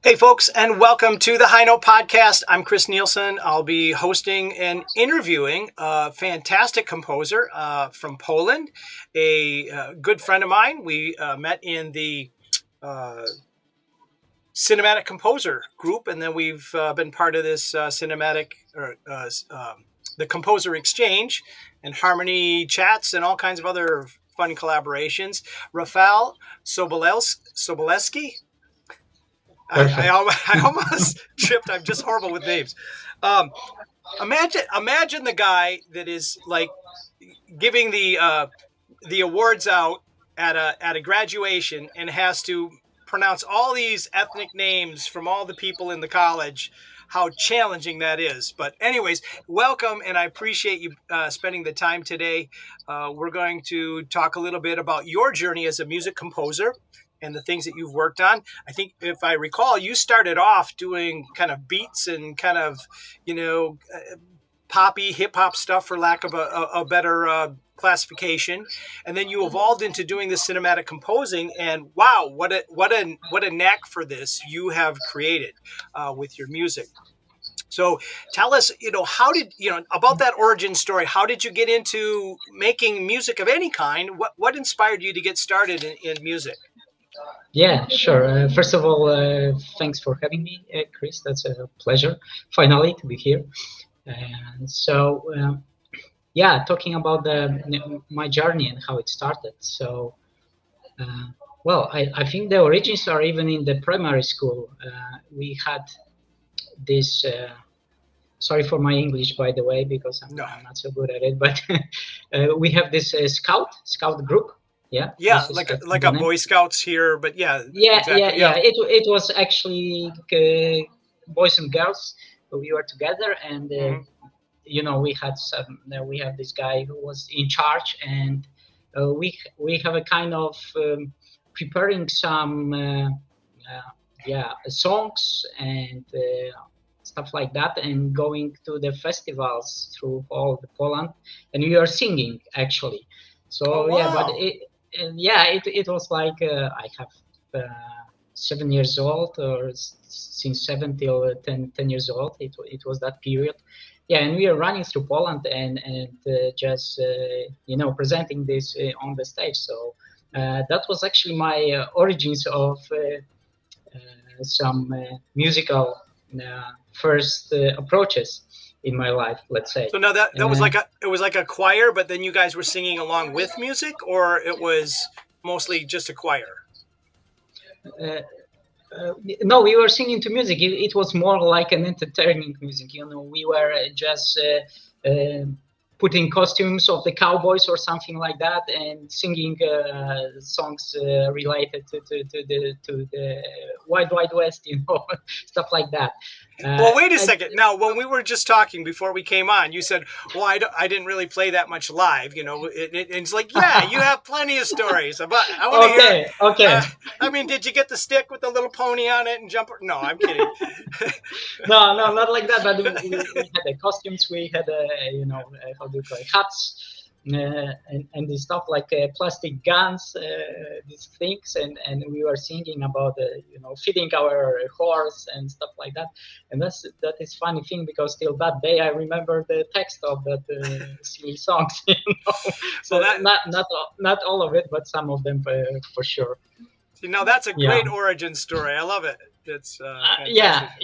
Hey, folks, and welcome to the High Note Podcast. I'm Chris Nielsen. I'll be hosting and interviewing a fantastic composer from Poland, a good friend of mine. We met in the uh, cinematic composer group, and then we've been part of this the composer exchange and harmony chats and all kinds of other fun collaborations. Rafal Soboleski. I, Perfect. I, I almost tripped. I'm just horrible with names. Um, imagine the guy that is like giving the awards out at a graduation and has to pronounce all these ethnic names from all the people in the college. How challenging that is. But anyways, welcome, and I appreciate you spending the time today. We're going to talk a little bit about your journey as a music composer and the things that you've worked on. I think if I recall, you started off doing kind of beats and kind of, poppy hip hop stuff, for lack of a better classification, and then you evolved into doing the cinematic composing. And wow, what a knack for this you have created with your music. So tell us, how did about that origin story? How did you get into making music of any kind? What inspired you to get started in music? Yeah, sure. First of all, thanks for having me, Chris. That's a pleasure, finally, to be here. And so, talking about my journey and how it started. So, I think the origins are even in the primary school. We had this. Sorry for my English, by the way, because I'm not so good at it. But we have this scout group. Yeah, Yeah, this is like the a name. Boy Scouts here, but yeah, Yeah, exactly. yeah. It was actually boys and girls. We were together, and we had some. We have this guy who was in charge, and we have a kind of preparing some songs and stuff like that, and going to the festivals through all the Poland, and we are singing actually. Oh So but wow. it was like I have 7 years old, or since 7 till 10 years old. It was that period. Yeah, and we are running through Poland and just presenting this on the stage. So that was actually my origins of some musical first approaches in my life, let's say. So now that was like a choir, but then you guys were singing along with music, or it was mostly just a choir. Uh, no, we were singing to music. It was more like an entertaining music. We were just putting costumes of the cowboys or something like that, and singing songs related to the Wild West, stuff like that. Well, wait a second. Now, when we were just talking before we came on, you said, "Well, I didn't really play that much live." It's like, yeah, you have plenty of stories. But I want to hear. Okay. I mean, did you get the stick with the little pony on it and jump? No, I'm kidding. No, not like that. But we had the costumes. We had how do you call it, hats. And this stuff like plastic guns, these things, and we were singing about feeding our horse and stuff like that. And that is funny thing, because till that day I remember the text of that silly songs. So Well, not all of it, but some of them for sure. see, now that's a Yeah. great origin story. I love it. It's fantastic.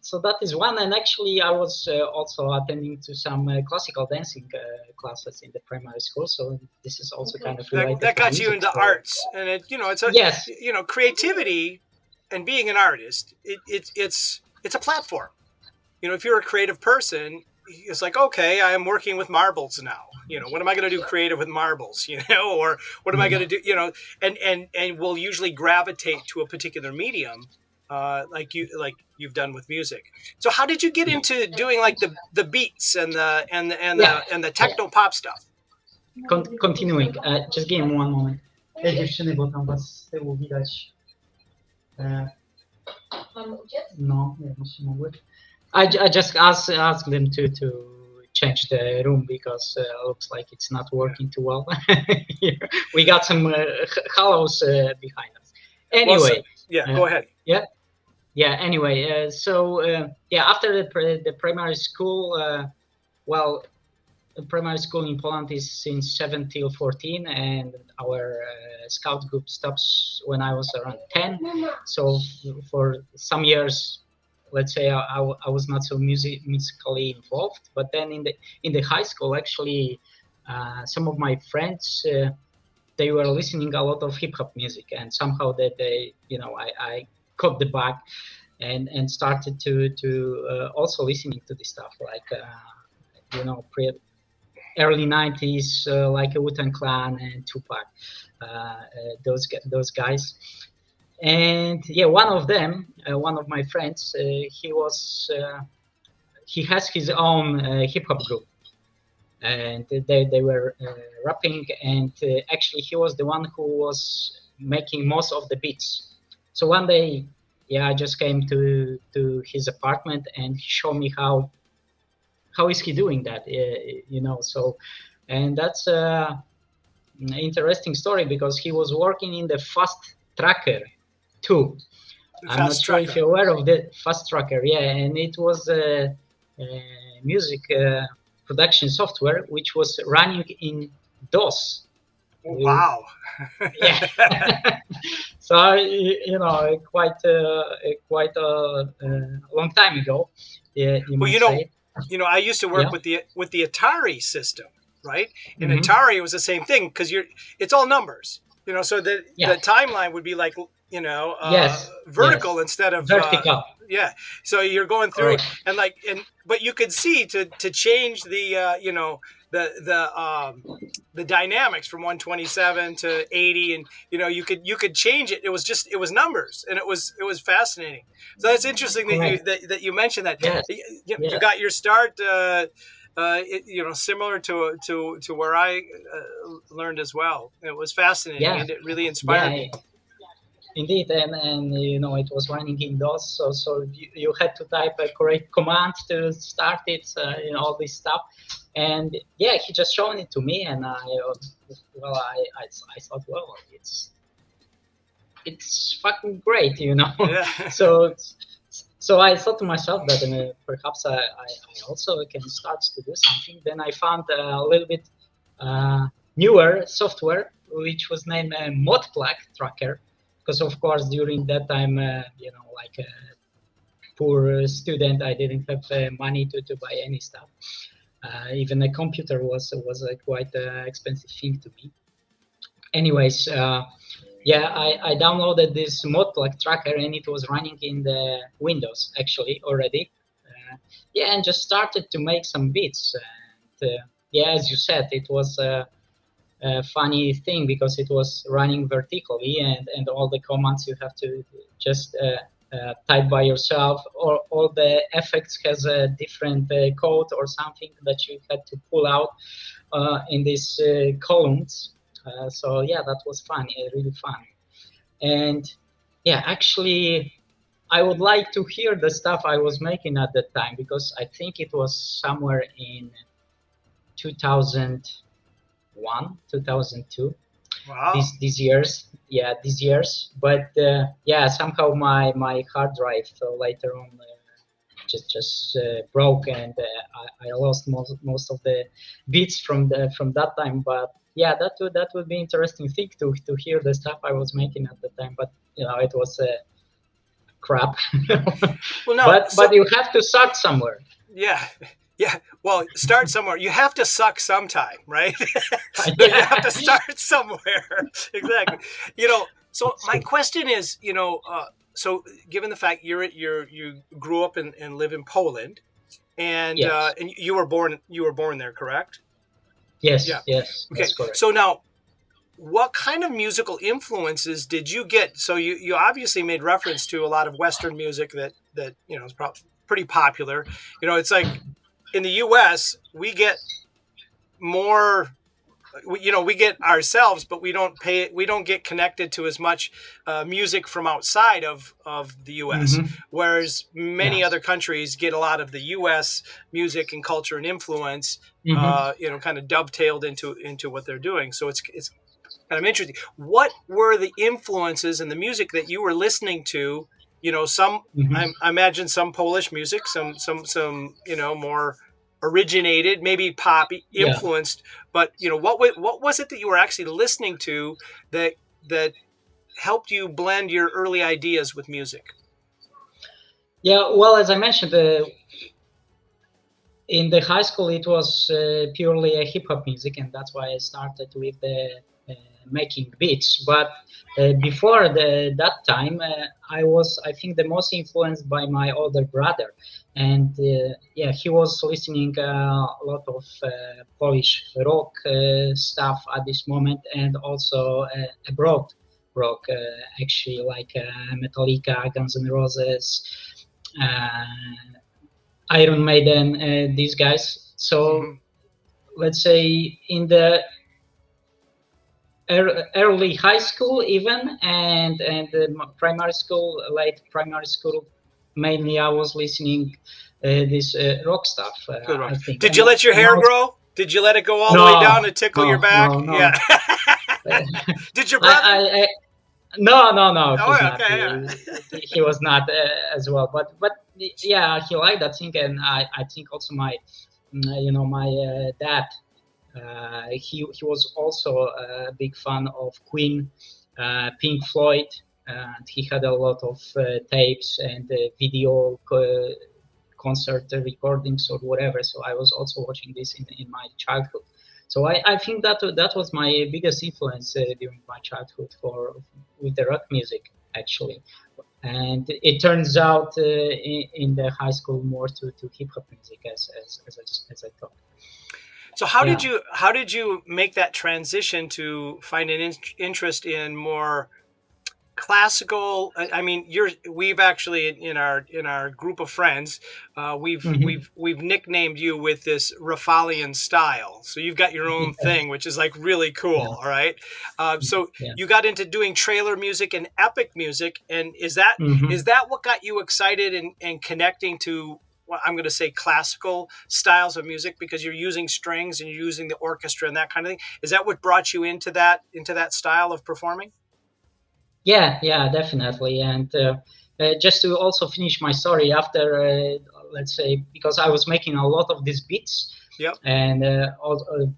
So that is one. And actually I was also attending to some classical dancing classes in the primary school, so this is also kind of related That to got you music. into So arts, and it's a yes. creativity and being an artist. It's a platform. If you're a creative person, it's like, okay, I am working with marbles now. What am I going to do creative with marbles? Or what am I going to do? And we'll usually gravitate to a particular medium, like you've done with music. So how did you get into doing like the beats and the techno pop stuff? Continuing, just give me one moment. Dziewczyny, bo tam was z tyłu widać. No, nie wiem, czy mogły. I just asked them to change the room, because looks like it's not working too well. Here. We got some hollows behind us. Anyway, Well, go ahead. Yeah, yeah. Anyway, yeah, after the primary school, well, primary school in Poland is since 7 till 14, and our scout group stops when I was around 10. So for some years, let's say I was not so musically involved. But then in the high school, actually, some of my friends they were listening a lot of hip hop music, and somehow that they I caught the bug and started to also listening to this stuff like early 90s, like a Wu-Tang Clan and Tupac, those guys. And yeah, one of them, one of my friends, he has his own hip hop group, and they were rapping, and actually he was the one who was making most of the beats. So one day, yeah, I just came to his apartment, and he showed me how is he doing that, so. And that's an interesting story because he was working in the Fast Tracker too. I'm not Fast sure if Tracker. you're aware of the Fast Tracker. Yeah, and it was a music production software which was running in DOS. Uh, Wow. yeah, so quite a long time ago. Yeah, you Well, might say. I used to work Yeah. with the Atari system, right? In Hmm. Atari, it was the same thing because it's all numbers, so the Yeah. timeline would be like Yes. vertical Yes. instead of Vertical. yeah. So you're going through Correct. and but you could see to change the the dynamics from 127 to 80, and you could change it. It was numbers, and it was fascinating. So that's interesting that Correct. you mentioned that Yes. you Yes. got your start similar to where I learned as well. It was fascinating, Yeah. and it really inspired Yeah. me. Indeed, and it was running in DOS, so you had to type a correct command to start it, all this stuff. And yeah, he just shown it to me, and I thought, well, it's fucking great, Yeah. so so I thought to myself that perhaps I also can start to do something. Then I found a little bit newer software which was named Modplug Tracker, because of course during that time, like a poor student, I didn't have money to buy any stuff. Even a computer was a quite expensive thing to me. Anyways, yeah, I downloaded this Modplug tracker, and it was running in the Windows actually already. Yeah, and just started to make some beats. And yeah, as you said, it was a funny thing because it was running vertically, and all the commands you have to just type by yourself, or all the effects has a different code or something that you had to pull out in these columns. So yeah, that was fun, really fun. And yeah, actually, I would like to hear the stuff I was making at that time, because I think it was somewhere in 2001, 2002. Wow. These years, yeah, these years. But yeah, somehow my hard drive later on just broke, and I lost most of the beats from that time. But yeah, that would be interesting thing to hear the stuff I was making at the time. But it was crap. Well, no. But you have to start somewhere. Yeah. Yeah. Well, start somewhere. You have to suck sometime, right? So you have Yeah, to start somewhere. Exactly. So it's my true. question is, so given the fact you grew up and live in Poland, Yes, and you were born there, correct? Yeah. yes, Okay. that's correct. So now, what kind of musical influences did you get? So you obviously made reference to a lot of Western music that is pretty popular. It's like in the U.S. we get more. We get ourselves, but we don't get connected to as much music from outside of the US, Hmm. whereas many Yes. other countries get a lot of the US music and culture and influence, Hmm. kind of dovetailed into what they're doing. So it's kind of interesting. What were the influences in the music that you were listening to some, Mhm. I imagine some Polish music, some more originated, maybe pop Yeah. influenced. But what was it that you were actually listening to that that helped you blend your early ideas with music? Yeah. Well, as I mentioned, in the high school it was purely a hip hop music, and that's why I started with the uh, making beats. But before that time, I think the most influenced by my older brother, and yeah, he was listening a lot of Polish rock stuff at this moment, and also abroad rock, actually, like Metallica, Guns N' Roses, uh, Iron Maiden, these guys. So Hmm. let's say in the early high school, even, and primary school, late primary school, mainly I was listening this rock stuff. Good rock. I think, Did you let your and hair also, grow? Did you let it go all the way down to no, tickle your no, back? no, Yeah. no. I, Did your brother? I no, no, no. He's Oh, not. okay. Yeah. He was not as well. But yeah, he liked that thing, and I think also my dad. He was also a big fan of Queen, Pink Floyd, and he had a lot of tapes and video concert recordings or whatever. So I was also watching this in my childhood. So I think that was my biggest influence during my childhood for with the rock music, actually. And it turns out in the high school more to hip hop music, as I thought. So Yeah. how did you make that transition to find an interest in more classical? I mean, we've actually in our group of friends, Hmm. we've nicknamed you with this Rafalian style. So you've got your own Yeah. thing, which is like really cool. Yeah. All right. So Yeah. you got into doing trailer music and epic music, and is Hmm. that what got you excited and connecting to, well, I'm going to say classical styles of music, because you're using strings and you're using the orchestra and that kind of thing? Is that what brought you into that style of performing? Yeah, yeah, definitely. And just to also finish my story, after let's say, because I was making a lot of these beats, Yep. and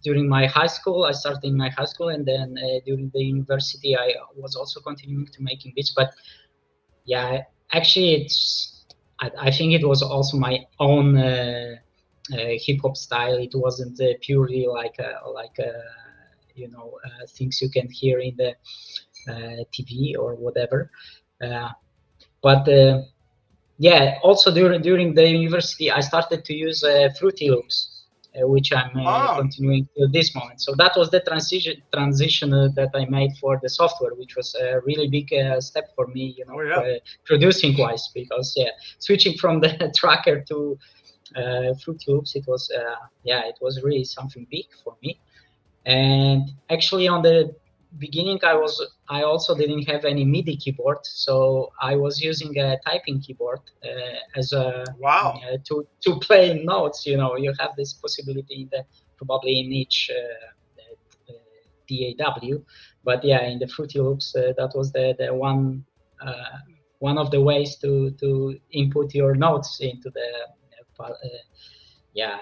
during my high school, I started in my high school, and then during the university, I was also continuing to making beats. But yeah, actually, I think it was also my own hip hop style. It wasn't purely things you can hear in the TV or whatever. Uh, but yeah, also during the university, I started to use Fruity Loops, which I'm Oh, continuing till this moment. So that was the transition that I made for the software, which was a really big step for me, oh yeah. producing wise, because yeah, switching from the tracker to Fruity Loops, it was really something big for me. And actually, on the beginning, I also didn't have any MIDI keyboard, so I was using a typing keyboard as a Wow. to play notes. You have this possibility probably in each DAW, but yeah, in the Fruity Loops, that was the one of the ways to input your notes into the yeah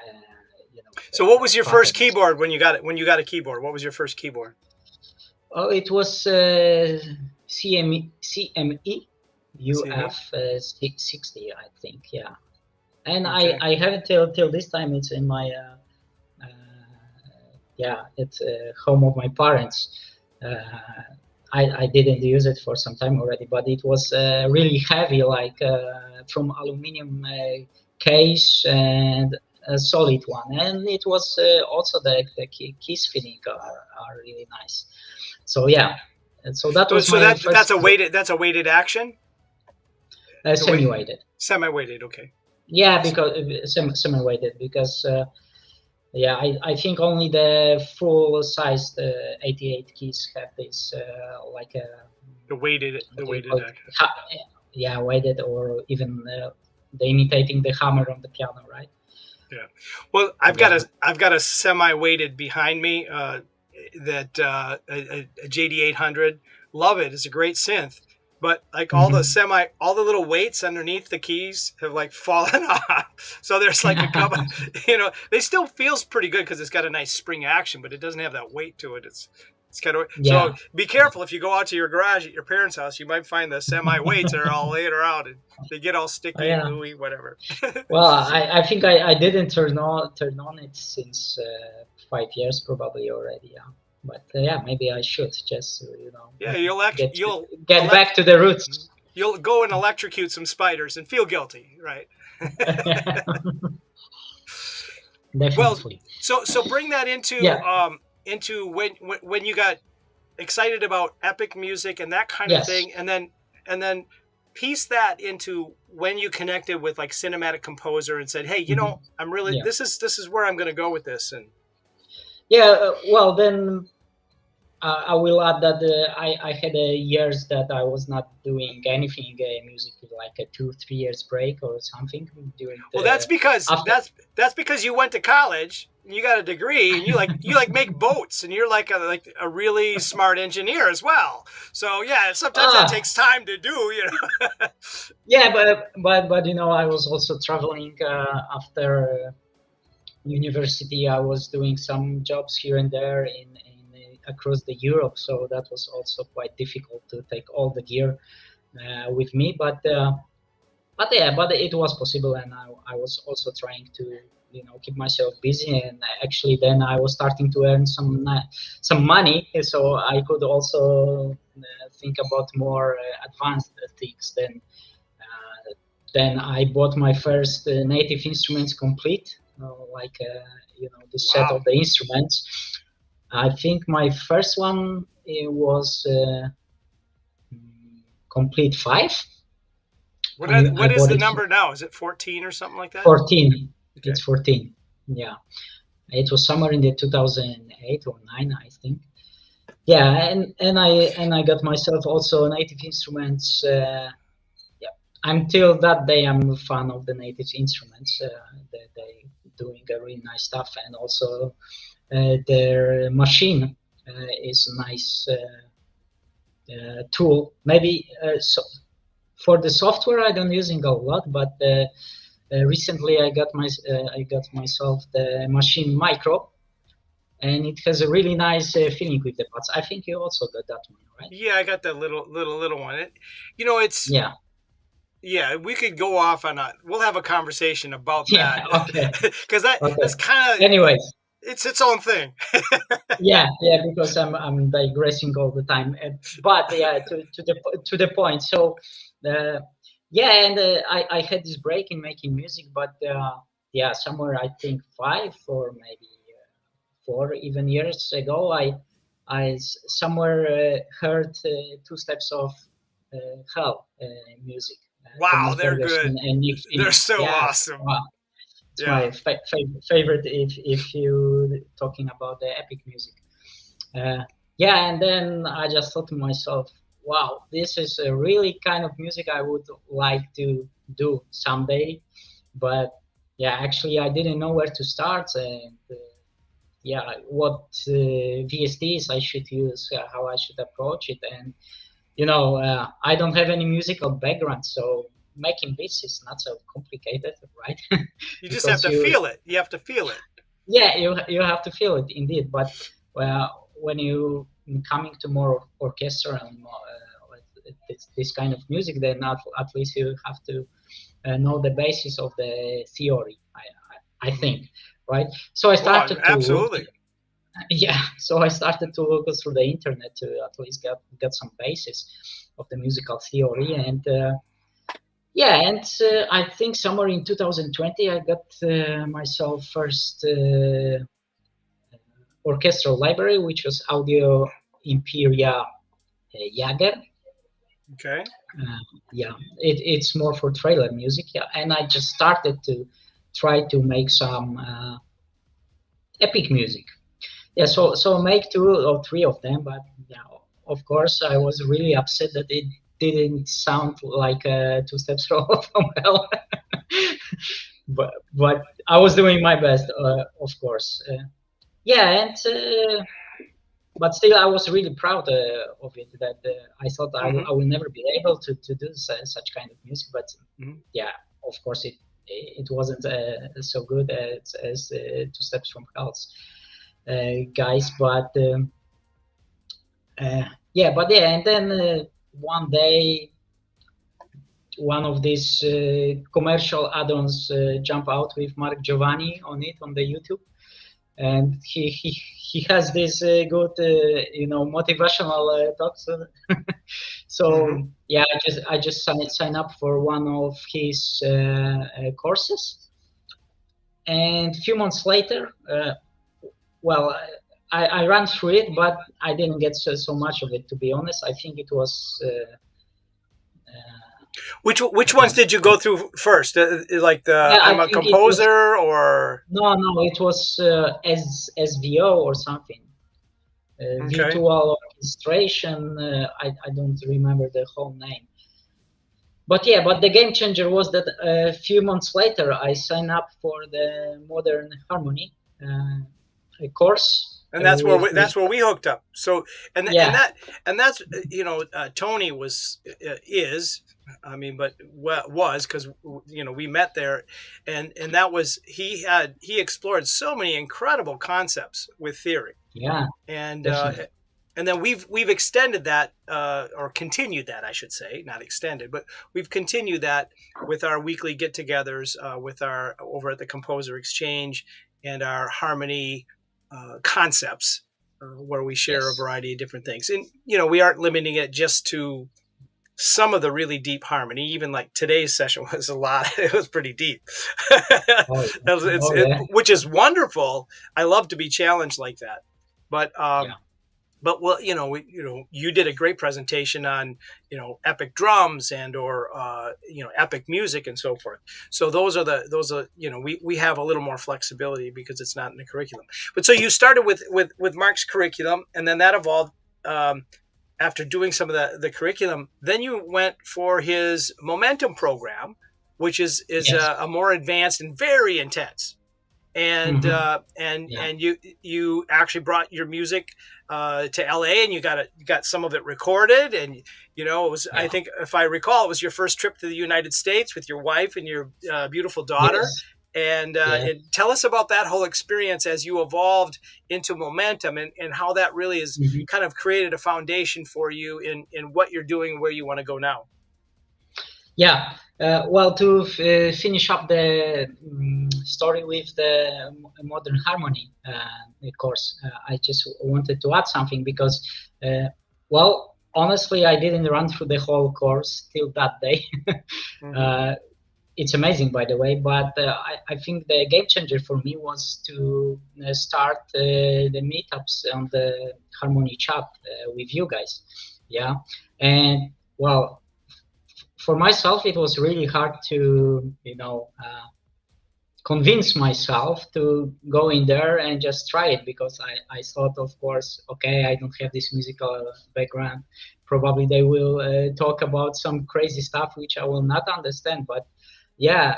So what was your first patterns. keyboard when you got a keyboard? What was your first keyboard? Oh, it was CME CME. UF 60, I think. Yeah, and Okay. I have it till this time. It's in my yeah, it's home of my parents. Uh, I didn't use it for some time already, but it was really heavy, like from aluminum case and a solid one, and it was also the keys fitting are really nice. So yeah, and so that was So my first that's a weighted action. The weight semi-weighted. semi-weighted. Okay. Yeah, Awesome. because semi-weighted because yeah, I think only the full-sized 88 keys have this like a The what do you weighted call it? action. Yeah, weighted or even the imitating the hammer on the piano, right? Yeah. Well, Yeah. I've got a semi-weighted behind me, that a JD 800. Love it. It's a great synth. but like Mhm. all the little weights underneath the keys have like fallen off. So there's like a couple, they still feels pretty good because it's got a nice spring action, but it doesn't have that weight to it. It's kind of, so Yeah. be careful if you go out to your garage at your parents' house, you might find the semi weights that are all laying around and they get all Oh, sticky and yeah. gooey, whatever. Well, I think I didn't turn on it since 5 years probably already. Yeah. But yeah, maybe I should just Yeah, get back to the roots. you'll go and electrocute some spiders and feel guilty, right? Well, Definitely. so bring that Yeah. into when you got excited about epic music and that kind of Yes. thing, and then piece that into when you connected with like cinematic composer and said, hey, Hmm. I'm really, Yeah. this is where I'm going to go with this. And Yeah. Well, then I will add that I had years that I was not doing anything music, like a 2 3 years break or something during well, the after. that's because you went to college and you got a degree and you like make boats and you're like a really smart engineer as well. So yeah, sometimes that Ah, takes time to do, yeah, but I was also traveling after university. I was doing some jobs here and there in across the Europe, so that was also quite difficult to take all the gear with me. But yeah, but it was possible, and I was also trying to keep myself busy. And actually, then I was starting to earn some money, so I could also think about more advanced things. Then I bought my first native instruments complete, like the set wow. of the instruments. I think my first one it was complete five. I What is bought the it number now? Is it 14 or something like that? 14. Okay. It's 14. Yeah, it was somewhere in the 2008 or 9, I think. Yeah, and I got myself also native instruments. Yeah, until that day, I'm a fan of the native instruments. They doing a really nice stuff, and also their machine is a nice tool. Maybe for the software, I don't using a lot, but recently I got myself the machine micro, and it has a really nice feeling with the buds. I think you also got that one, right? Yeah, I got that little one. It's, Yeah. yeah, we could go off on we'll have a conversation about Yeah. that Okay. because Okay. that's kind of, Anyways, it's its own thing. yeah, because I'm digressing all the time. But yeah, to the point. So, uh, yeah, and I had this break in making music, but yeah, somewhere I think 5 or maybe 4 even years ago, I somewhere heard two steps of hell music, Wow, Thomas they're Bergerson good. and Nick They're Phoenix. so Yeah, awesome. wow, it's Yeah. my favorite if you talking about the epic music. Uh, yeah, and then I just thought to myself, wow, this is a really kind of music I would like to do someday. But yeah, actually, I didn't know where to start, and yeah, what VSTs I should use, how I should approach it, and I don't have any musical background, so making beats is not so complicated, right? You just have Because to feel it. You have to feel it. yeah, you have to feel it indeed. But when you coming to more orchestra and more, this kind of music, then at least you have to know the basis of the theory. I Hmm. think, right? So I Well, started to look. absolutely. Yeah, so I started to look through the internet to at least get some basis of the musical theory, and yeah, and I think somewhere in 2020 I got myself first orchestral library, which was Audio Imperia Jager. Okay. Yeah, it's more for trailer music. Yeah, and I just started to try to make some epic music. Yeah, so make 2 or 3 of them, but yeah, of course I was really upset that it didn't sound like two steps from hell. But I was doing my best, of course. Yeah, and but still, I was really proud of it. That I thought Mm-hmm. I will never be able to do such kind of music. But Mm-hmm. yeah, of course, it wasn't so good as Two Steps from Hell's guys. But yeah, but yeah, and then one day, one of these commercial add-ons jump out with Mark Giovanni on it on the YouTube, and he has this good motivational talks. So Mm-hmm. yeah, I just sign up for one of his courses, and a few months later, well, I ran through it, but I didn't get so much of it, to be honest. I think it was. Which ones did you go through first? Like the Yeah, I I'm a think it was. composer, or No, it was SVO or something. okay. Virtual orchestration. I don't remember the whole name. But yeah, but the game changer was that a few months later, I signed up for the Modern Harmony course And that's with where we hooked up. So yeah, and that's Tony is, I mean, but was because we met there, and that was he explored so many incredible concepts with theory, yeah, and definitely. and then we've extended that or continued that, I should say, not extended, but we've continued that with our weekly get-togethers with our over at the Composer Exchange and our harmony concepts where we share a Yes. variety of different things. And we aren't limiting it just to some of the really deep harmony. Even like today's session was a lot. It was pretty deep. Oh, oh yeah, Which is wonderful. I love to be challenged like that. But yeah. well, you did a great presentation on epic drums and or epic music and so forth. So those are we have a little more flexibility because it's not in the curriculum. But so you started with Mark's curriculum, and then that evolved after doing some of the curriculum. Then you went for his momentum program, which is Yes. a more advanced and very intense. And Mm-hmm. and Yeah. and you actually brought your music to LA, and you got some of it recorded, and it was, I Yeah. think, if I recall, it was your first trip to the United States with your wife and your beautiful daughter. Yes. Yeah. And tell us about that whole experience as you evolved into momentum, and how that really has Mm-hmm. kind of created a foundation for you in what you're doing, where you want to go now. Yeah. Well, to finish up the story with the modern harmony course, I just wanted to add something because, well, honestly, I didn't run through the whole course till that day. Mm-hmm. It's amazing, by the way, but I think the game changer for me was to start the meetups on the Harmony chat with you guys. Yeah. And well, for myself, it was really hard to, convince myself to go in there and just try it, because I thought, of course, okay, I don't have this musical background. Probably they will talk about some crazy stuff which I will not understand. But yeah,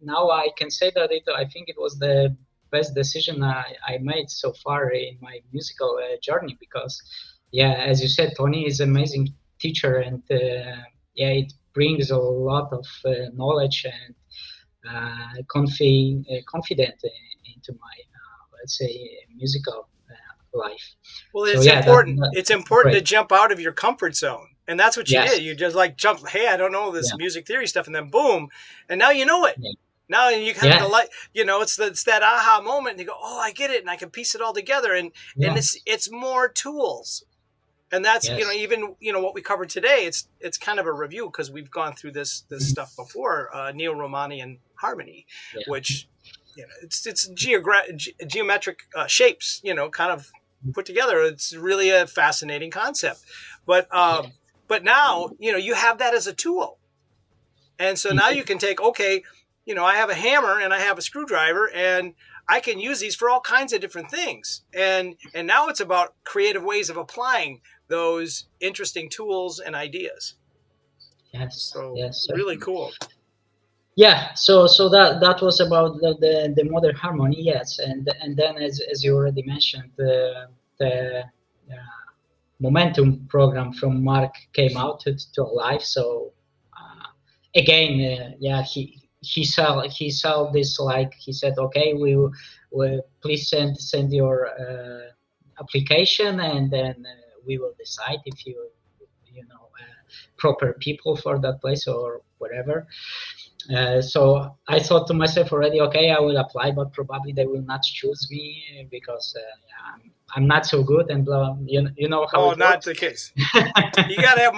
now I can say that I think it was the best decision I made so far in my musical journey, because, yeah, as you said, Tony is an amazing teacher, and yeah, it brings a lot of knowledge and confident into my let's say musical life. Well, So it's yeah, important. It's that's important great. to jump out of your comfort zone, and that's what you Yes. did. You just like jumped. Hey, I don't know this Yeah. music theory stuff, and then boom, and now you know it. Yeah. Now you have the Yeah. light. It's that aha moment. And you go, oh, I get it, and I can piece it all together, and Yeah. it's more tools, and that's Yes. even what we covered today. It's kind of a review because we've gone through this Mhm. stuff before. Neo-Romanian harmony, Yeah. which it's geometric shapes, kind of put together. It's really a fascinating concept, but Yeah. now you have that as a tool, and so now you can take, okay, I have a hammer and I have a screwdriver, and I can use these for all kinds of different things, and now it's about creative ways of applying those interesting tools and ideas. Yes. So Yes. really cool. Yeah, so that was about the modern harmony, yes, and then as you already mentioned, the momentum program from Mark came out to life. So again, he saw this, like he said, okay, we please send your application, and then we will decide if proper people for that place or whatever. So I thought to myself already, okay, I will apply, but probably they will not choose me because I'm not so good, and you know how it not works. the case. You got to have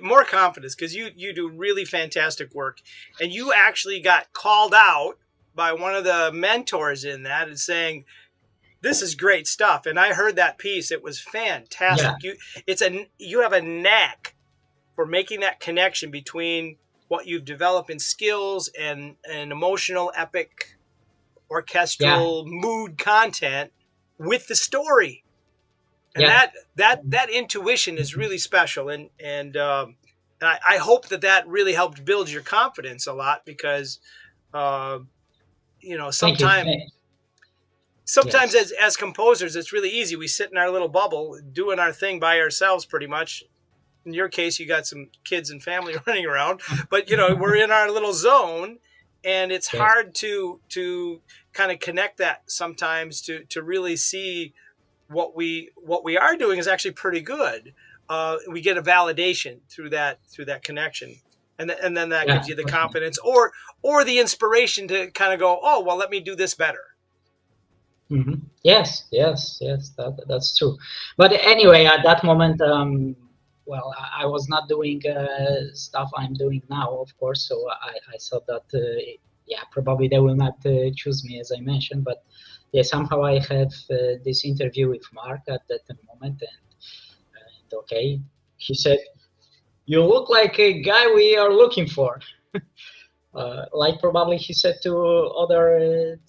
more confidence, because you do really fantastic work, and you actually got called out by one of the mentors in that and saying, "This is great stuff." And I heard that piece; it was fantastic. Yeah. You have a knack for making that connection between what you've developed in skills and emotional, epic, orchestral, mood content with the story. And that intuition is really special, and I hope that really helped build your confidence a lot, because Thank you. sometimes as composers, it's really easy. We sit in our little bubble doing our thing by ourselves, pretty much. In your case, you got some kids and family running around, but we're in our little zone, and it's hard to kind of connect that sometimes to really see what we are doing is actually pretty good. We get a validation through that connection, and then that gives you the confidence or the inspiration to kind of go, oh well, let me do this better. Mm-hmm. Yes, that's true. But anyway, at that moment, well, I was not doing stuff I'm doing now, of course. So I thought that probably they will not choose me, as I mentioned, but. Yeah, somehow I have this interview with Mark at that moment, and okay, he said, "You look like a guy we are looking for." Like probably he said to other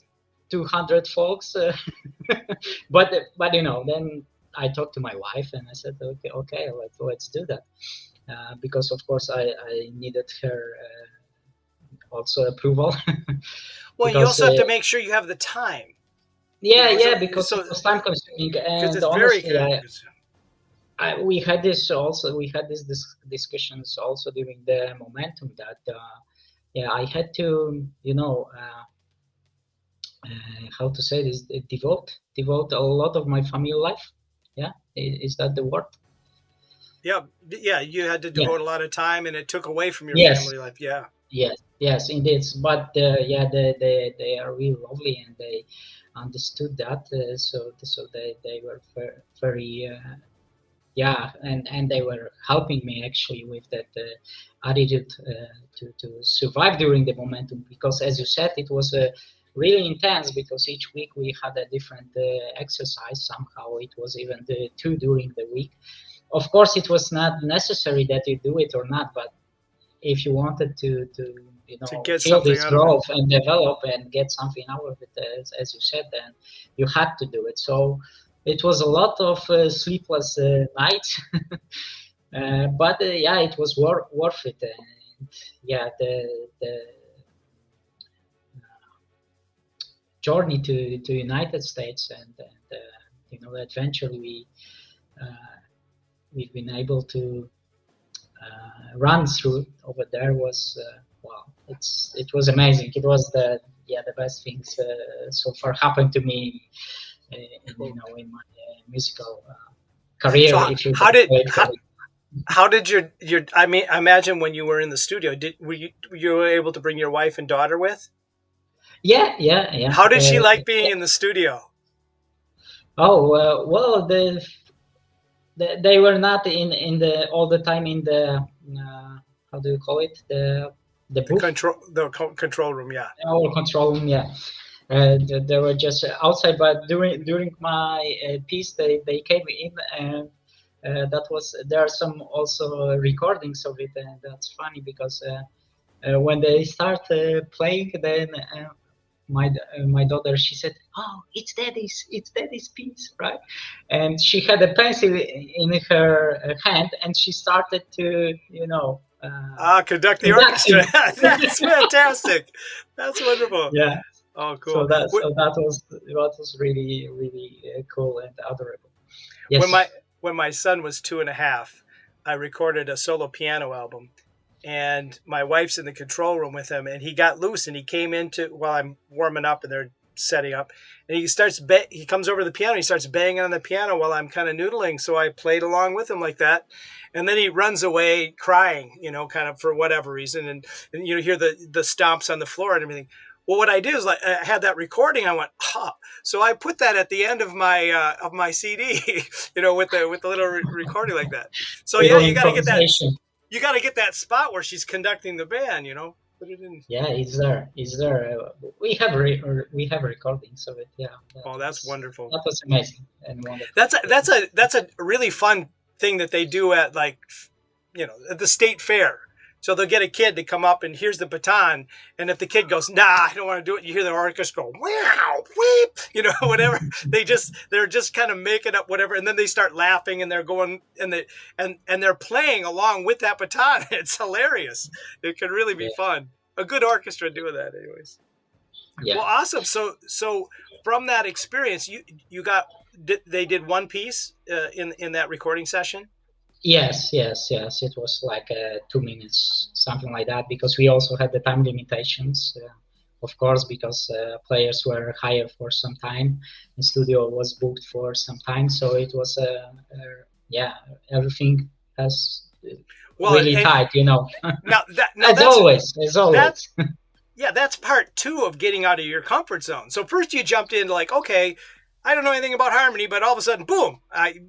200 folks, but then I talked to my wife and I said, okay, let's do that, because of course I needed her also approval. Well, you also have to make sure you have the time. Because it was time consuming, and honestly, we had these discussions also during the momentum that I had to how to say this, devote a lot of my family life. Is that the word? You had to devote a lot of time, and it took away from your family life. Yes, indeed. But they are really lovely, and they understood that. So they were very and they were helping me actually with that attitude to survive during the momentum, because as you said, it was really intense, because each week we had a different exercise. Somehow it was even two during the week. Of course, it was not necessary that you do it or not, but if you wanted to feel this growth and develop and get something out of it, as you said, then you had to do it. So it was a lot of sleepless nights, but it was worth it. And the journey to United States and the adventure we've been able to run through over there was it was amazing. It was the best things so far happened to me in my musical career. So how did your I imagine when you were in the studio, were you able to bring your wife and daughter with? Yeah. How did she like being in the studio? Oh well, they were not in the all the time in the how do you call it, the booth? Control room, yeah. Or control room, yeah. They were just outside, but during my piece, they came in, and there are some also recordings of it, and that's funny because when they start playing, then my daughter, she said, "Oh, it's Daddy's piece, right?" And she had a pencil in her hand, and she started to conduct the orchestra. That's fantastic. That's wonderful. Yeah. Oh, cool. So that was really, really cool and adorable. Yes. when my son was 2.5, I recorded a solo piano album, and my wife's in the control room with him, and he got loose and he came into while I'm warming up and they're setting up, and he comes over to the piano, he starts banging on the piano while I'm kind of noodling, so I played along with him like that, and then he runs away crying, kind of for whatever reason, and hear the stomps on the floor and everything. Well, what I did is, like, I had that recording. I went, so I put that at the end of my CD, with the little recording like that. So yeah, Little you got to get that. improvisation. You got to get that spot where she's conducting the band. Put it in. Yeah, it's there. It's there. We have recordings of it. Yeah. Oh, that's wonderful. That was amazing and wonderful. That's a really fun thing that they do at, like, at the state fair. So they'll get a kid to come up and here's the baton. And if the kid goes, nah, I don't want to do it, you hear the orchestra go, wow, weep, whatever. They're just kind of making up whatever. And then they start laughing and they're going and they're playing along with that baton. It's hilarious. It can really be fun. A good orchestra doing that anyways. Yeah. Well, awesome. So from that experience, they did one piece in that recording session. Yes. It was like 2 minutes, something like that, because we also had the time limitations, of course, because players were hired for some time, and studio was booked for some time, so it was everything has really tight, Now as always. That's part 2 of getting out of your comfort zone. So first you jumped in like, okay, I don't know anything about harmony, but all of a sudden, boom, I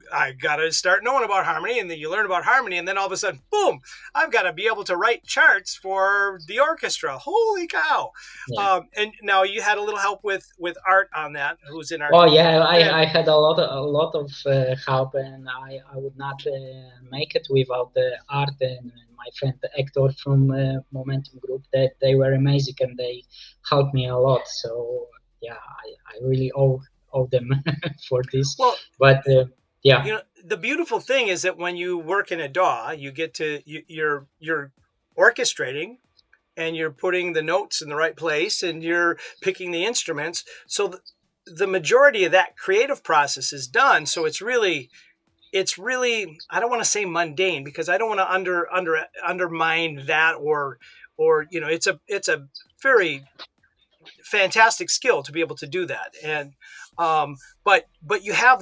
got to start knowing about harmony. And then you learn about harmony. And then all of a sudden, boom, I've got to be able to write charts for the orchestra. Holy cow. Yeah. And now you had a little help with Art on that, who's in our... Oh, yeah, I had a lot of help, and I would not make it without Art and my friend Hector from Momentum Group. That they were amazing, and they helped me a lot. So, yeah, I really owe them for this. Well, but the beautiful thing is that when you work in a DAW, you get to you're orchestrating, and you're putting the notes in the right place, and you're picking the instruments. So the majority of that creative process is done. So it's really I don't want to say mundane, because I don't want to undermine that, or it's a very fantastic skill to be able to do that. And but you have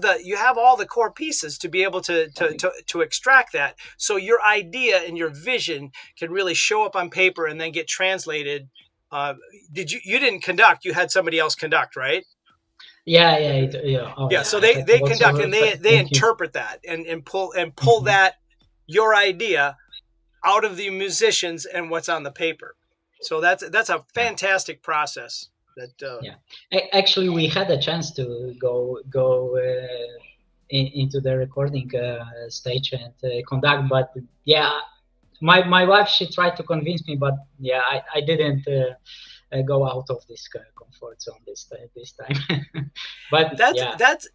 all the core pieces to be able to extract that, so your idea and your vision can really show up on paper and then get translated. You didn't conduct, you had somebody else conduct, right? So they conduct, and they interpret that and pull that, your idea, out of the musicians and what's on the paper. So that's a fantastic process. Actually, we had a chance to go into the recording stage and conduct, but my wife, she tried to convince me, but I didn't go out of this comfort zone this time. But that's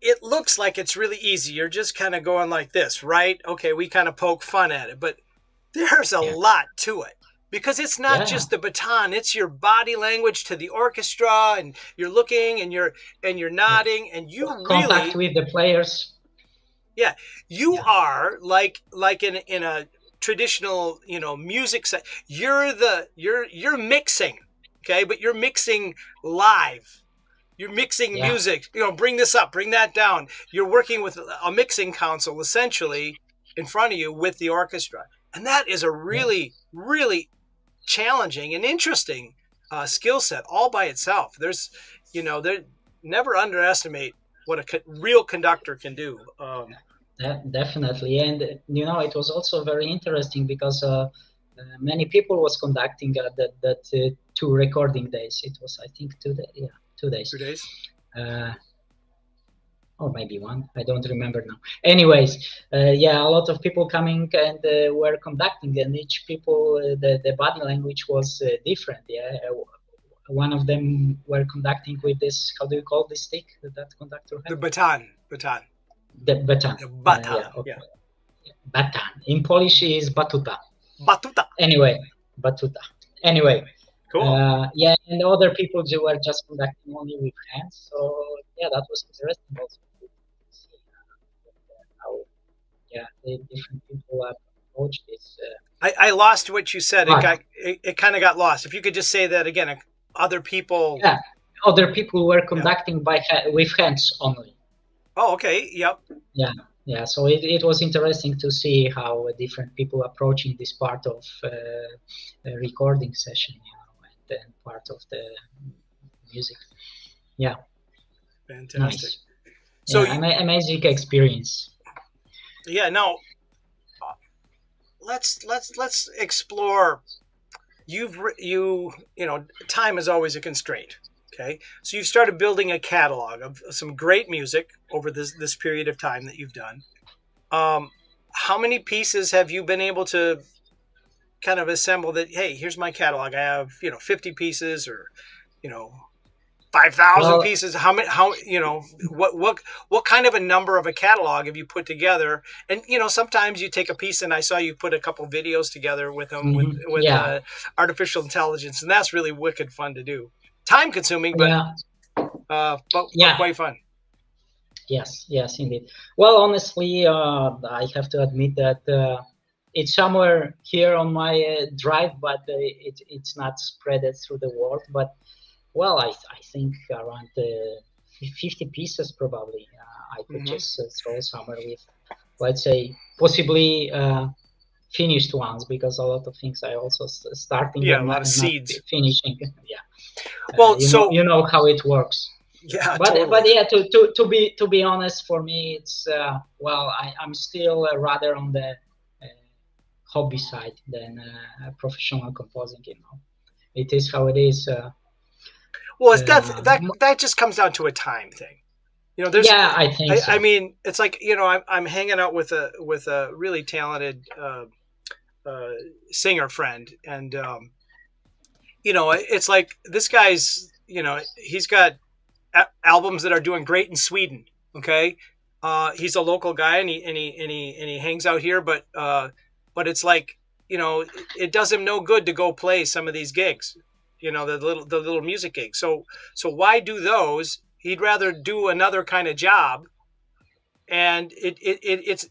it looks like it's really easy. You're just kind of going like this, right? Okay, we kind of poke fun at it, but there's a lot to it. Because it's not just the baton; it's your body language to the orchestra, and you're looking, and you're nodding, and you contact with the players. Yeah, you are like in a traditional music set. You're mixing, okay, but you're mixing live. You're mixing music. Bring this up, bring that down. You're working with a mixing console essentially in front of you with the orchestra, and that is a really challenging and interesting skill set all by itself. There's, never underestimate what a real conductor can do. Definitely, and it was also very interesting because many people was conducting that 2 recording days. It was, I think, 2 days. Yeah, 2 days. 2 days. Or maybe 1, I don't remember now. Anyways, a lot of people coming and were conducting, and each people, the body language was different. One of them were conducting with this, how do you call this stick that conductor had? The baton. The baton. Baton. In Polish is batuta. Anyway, batuta. Anyway. Cool. And other people were just conducting only with hands. So that was interesting also. the different people approach this. I lost what you said. But It kind of got lost. If you could just say that again. Other people. yeah, other people were Yeah. conducting with hands only. Oh, okay. Yep. Yeah, yeah. So it was interesting to see how different people approaching this part of a recording session, and then part of the music. Yeah, Fantastic. nice. So Yeah, amazing experience. yeah, no. Let's explore. You know, time is always a constraint. Okay, so you've started building a catalog of some great music over this period of time that you've done. Um, how many pieces have you been able to kind of assemble that? Hey, here's my catalog. I have 50 pieces, or 5,000 Well, pieces. How many? How what kind of a number of a catalog have you put together? And sometimes you take a piece, and I saw you put a couple videos together with them with yeah, artificial intelligence, and that's really wicked fun to do. Time consuming, but yeah, but yeah. quite fun. Yes, yes, indeed. Well, honestly, I have to admit that it's somewhere here on my drive, but it's not spread through the world. But well, I think around 50 pieces probably. I could Mm-hmm. just throw somewhere with, let's say, possibly finished ones, because a lot of things I also starting Yeah, a and lot of not seeds. finishing. Yeah, Well, so you know how it works. yeah, But totally. yeah, to be honest, for me, it's well, I'm still rather on the hobby side than professional composing. It is how it is. Well, it's that Uh, that just comes down to a time thing. There's, yeah, I think I so. mean, it's like I'm hanging out with a really talented uh, singer friend, and it's like this guy's, he's got albums that are doing great in Sweden. Okay, he's a local guy, and he hangs out here, but it's like, it does him no good to go play some of these gigs, the little music gigs. So why do those? He'd rather do another kind of job, and it's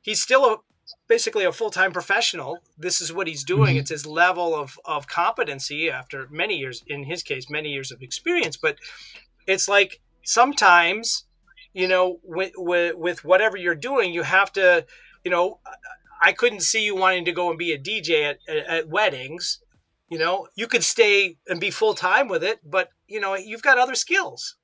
he's still basically a full-time professional. This is what he's doing. It's Mhm. his level of competency after many years, in his case, many years of experience. But it's like sometimes, with whatever you're doing, you have to, you know, I couldn't see you wanting to go and be a DJ at weddings. You could stay and be full time with it, but you've got other skills.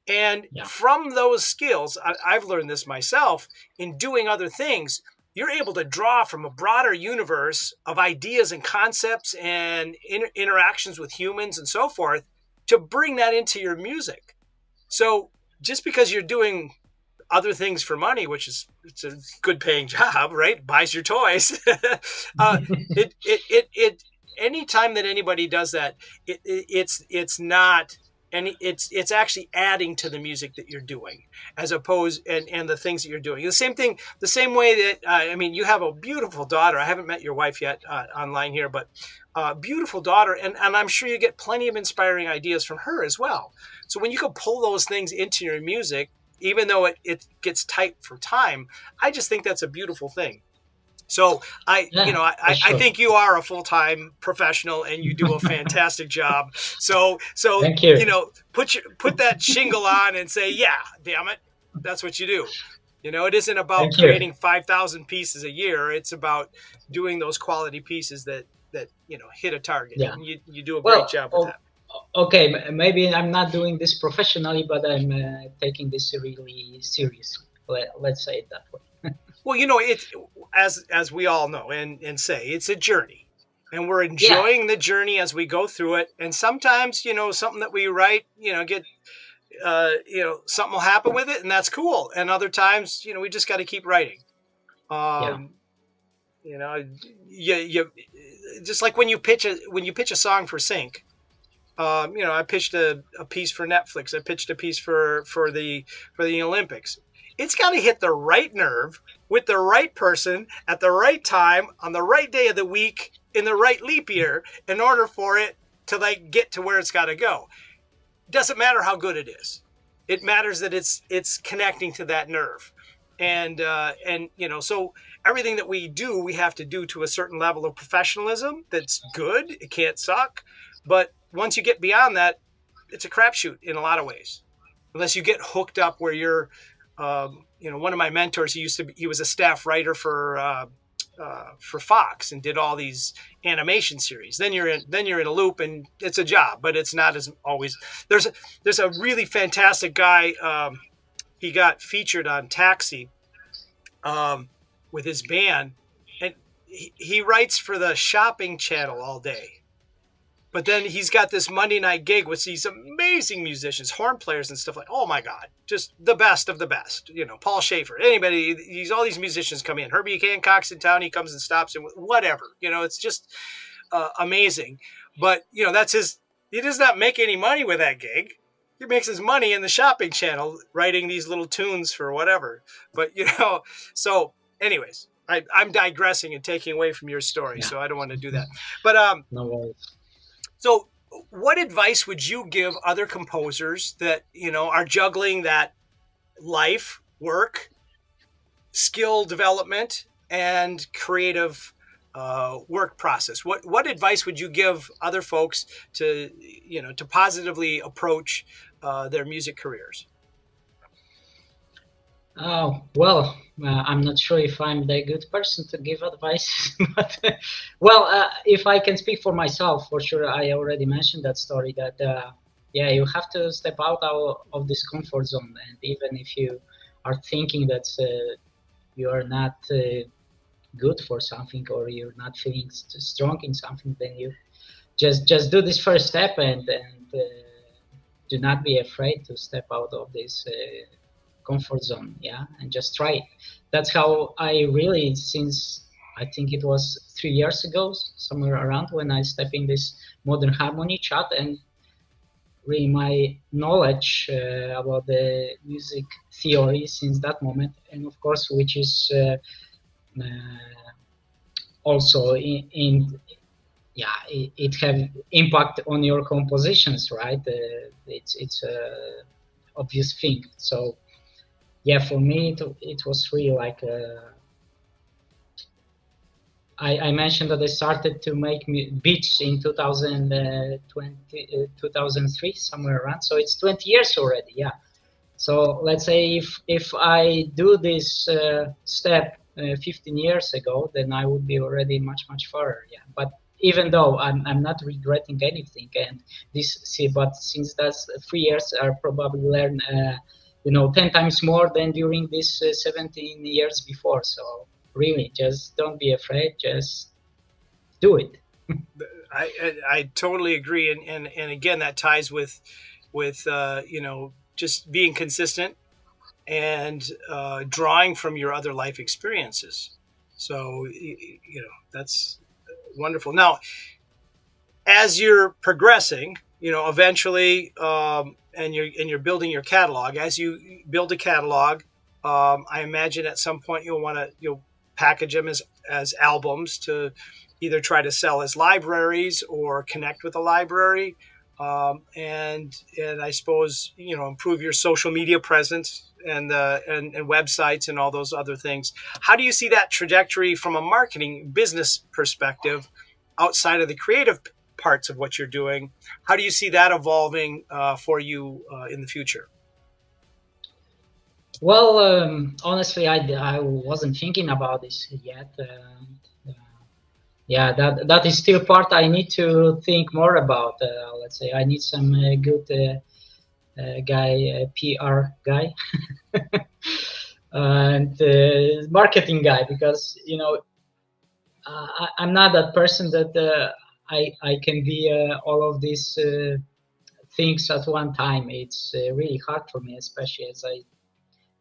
And Yeah, from those skills, I've learned this myself in doing other things. You're able to draw from a broader universe of ideas and concepts and interactions with humans and so forth to bring that into your music. So just because you're doing other things for money, which is, it's a good paying job, right? Buys your toys. uh, it anytime that anybody does that, it's not, and it's actually adding to the music that you're doing, as opposed, and the things that you're doing. The same thing, the same way that I mean, you have a beautiful daughter. I haven't met your wife yet online here, but beautiful daughter, and I'm sure you get plenty of inspiring ideas from her as well. So when you can pull those things into your music, even though it gets tight for time, I just think that's a beautiful thing. So yeah, for I sure. think you are a full-time professional, and you do a fantastic job. So Thank you. put that shingle on and say, yeah, damn it, that's what you do. It isn't about Thank you. creating 5,000 pieces a year. It's about doing those quality pieces that hit a target, Yeah. and you do a great Well, job with that. okay, maybe I'm not doing this professionally, but I'm taking this really seriously. Let's say it that way. Well, it, as we all know and say, it's a journey, and we're Yeah, enjoying the journey as we go through it. And sometimes, something that we write, get something will happen with it, and that's cool. And other times, we just got to keep writing. yeah, Um, you know, you just like when you pitch a song for sync. I pitched a piece for Netflix. I pitched a piece for the Olympics. It's got to hit the right nerve with the right person at the right time on the right day of the week in the right leap year in order for it to like get to where it's got to go. It doesn't matter how good it is. It matters that it's connecting to that nerve. and so everything that we do, we have to do to a certain level of professionalism. That's good. It can't suck, but once you get beyond that, it's a crapshoot in a lot of ways. Unless you get hooked up where you're, one of my mentors, he was a staff writer for Fox and did all these animation series. Then you're in a loop and it's a job, but it's not as always. There's a really fantastic guy. He got featured on Taxi with his band, and he writes for the shopping channel all day. But then he's got this Monday night gig with these amazing musicians, horn players and stuff like, oh my God, just the best of the best. Paul Schaefer, anybody, all these musicians come in. Herbie Hancock's in town, he comes and stops and whatever. It's just amazing. But, that's he does not make any money with that gig. He makes his money in the shopping channel writing these little tunes for whatever. But, so anyways, I'm digressing and taking away from your story, Yeah. so I don't want to do that. But No worries. so what advice would you give other composers that, are juggling that life, work, skill development, and creative work process? What advice would you give other folks to positively approach their music careers? Oh, well, I'm not sure if I'm the good person to give advice, but if I can speak for myself, for sure, I already mentioned that story that, you have to step out of this comfort zone. And even if you are thinking that you are not good for something, or you're not feeling strong in something, then you just do this first step and do not be afraid to step out of this comfort zone, and just try it. That's how I really, since I think it was 3 years ago, somewhere around, when I stepped in this modern harmony chat, and really my knowledge about the music theory since that moment, and of course, which is also it have impact on your compositions, right? It's a obvious thing. So for me, it was really like I mentioned that I started to make beats in 2003, somewhere around. So it's 20 years already, So let's say if I do this step 15 years ago, then I would be already much further, But even though I'm not regretting anything, and but since that's 3 years, I probably learn 10 times more than during these 17 years before. So really, just don't be afraid, just do it. I totally agree, and again, that ties with just being consistent and drawing from your other life experiences. So that's wonderful. Now, as you're progressing, eventually, and you're building your catalog. As you build a catalog, I imagine at some point you'll package them as albums to either try to sell as libraries or connect with a library, and I suppose improve your social media presence and websites and all those other things. How do you see that trajectory from a marketing business perspective outside of the creative parts of what you're doing? How do you see that evolving for you in the future? Well, honestly, I wasn't thinking about this yet. That is still part I need to think more about. Let's say I need some good guy, PR guy, and marketing guy, because I'm not that person that I can be all of these things at one time. It's really hard for me, especially as I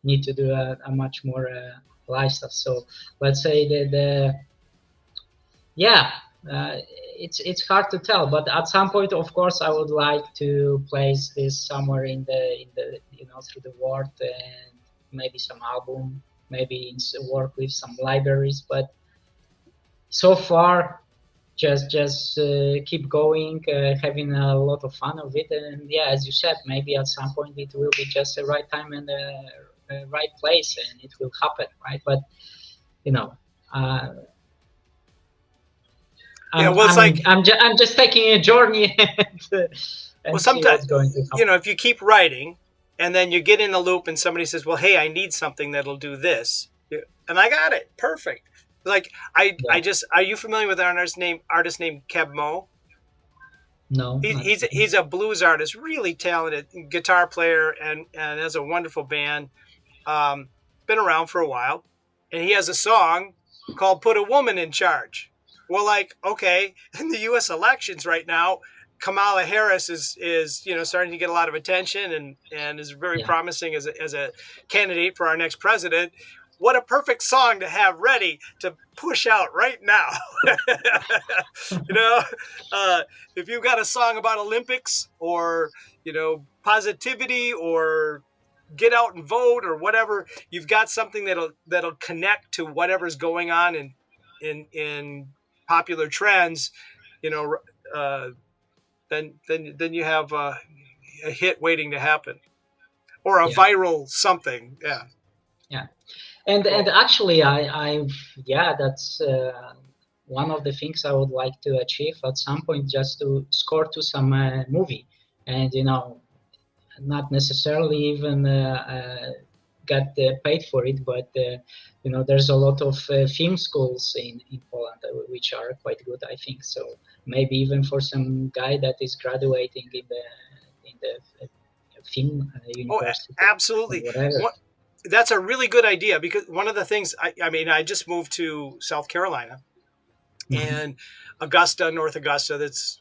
need to do a much more live stuff. So let's say that it's hard to tell, but at some point, of course, I would like to place this somewhere in the through the world, and maybe some album, maybe work with some libraries. But so far, just keep going, having a lot of fun of it, and as you said, maybe at some point it will be just the right time and right place, and it will happen, right? But you know, uh, Yeah, well, it's like, I'm just taking a journey well, and see sometimes, what's going to you know, happen. if you keep writing and then you get in a loop and somebody says, well, hey, I need something that'll do this. And I got it. Perfect. Like, I Yeah. just, are you familiar with an artist named Keb Mo? No, He, not he's really. he's a blues artist, really talented guitar player, and has a wonderful band. Um, been around for a while, and he has a song called "Put a Woman in Charge." Well, like, okay, in the U.S. elections right now, Kamala Harris is starting to get a lot of attention and is very Yeah. promising as a candidate for our next president. What a perfect song to have ready to push out right now. you know, uh, if you've got a song about Olympics or positivity or get out and vote or whatever, you've got something that'll connect to whatever's going on in popular trends, you know, uh, then you have a hit waiting to happen or a Yeah. viral something. Yeah, Yeah. And cool. actually, I've yeah, that's one of the things I would like to achieve at some point, just to score to some movie, and not necessarily even get paid for it, but there's a lot of film schools in Poland which are quite good, I think. So maybe even for some guy that is graduating in the film Oh, university or absolutely. whatever. What That's a really good idea because one of the things I mean, I just moved to South Carolina Hmm. and Augusta, North Augusta. That's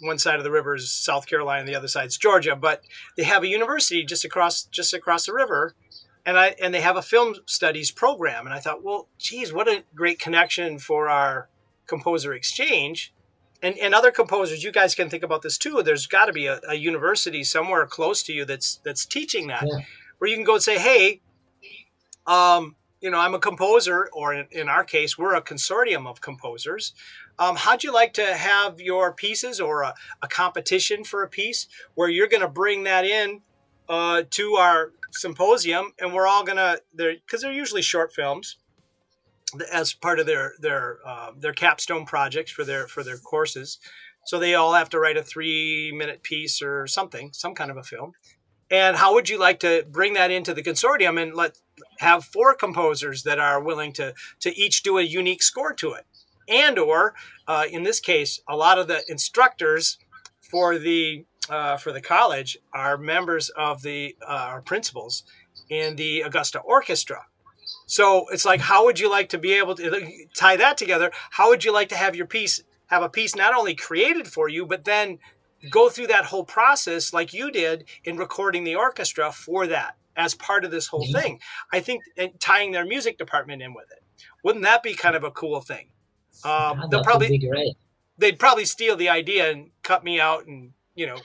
one side of the river is South Carolina, and the other side's Georgia. But they have a university just across the river, and they have a film studies program. And I thought, well, geez, what a great connection for our composer exchange. And other composers, you guys can think about this too. There's got to be a university somewhere close to you that's teaching that, Yeah. where you can go and say, hey, I'm a composer, or in our case, we're a consortium of composers. How'd you like to have your pieces or a competition for a piece where you're going to bring that in to our symposium, and we're all going to, because they're usually short films as part of their capstone projects for their courses. So they all have to write a 3-minute piece or something, some kind of a film. And how would you like to bring that into the consortium and have 4 composers that are willing to each do a unique score to it? And or in this case, a lot of the instructors for the college are members of the principals in the Augusta Orchestra. So it's like, how would you like to be able to tie that together? How would you like to have a piece not only created for you, but then go through that whole process like you did in recording the orchestra for that as part of this whole Yeah. thing? I think tying their music department in with it. Wouldn't that be kind of a cool thing? Yeah, They'll that would probably be great. they'd probably steal the idea and cut me out and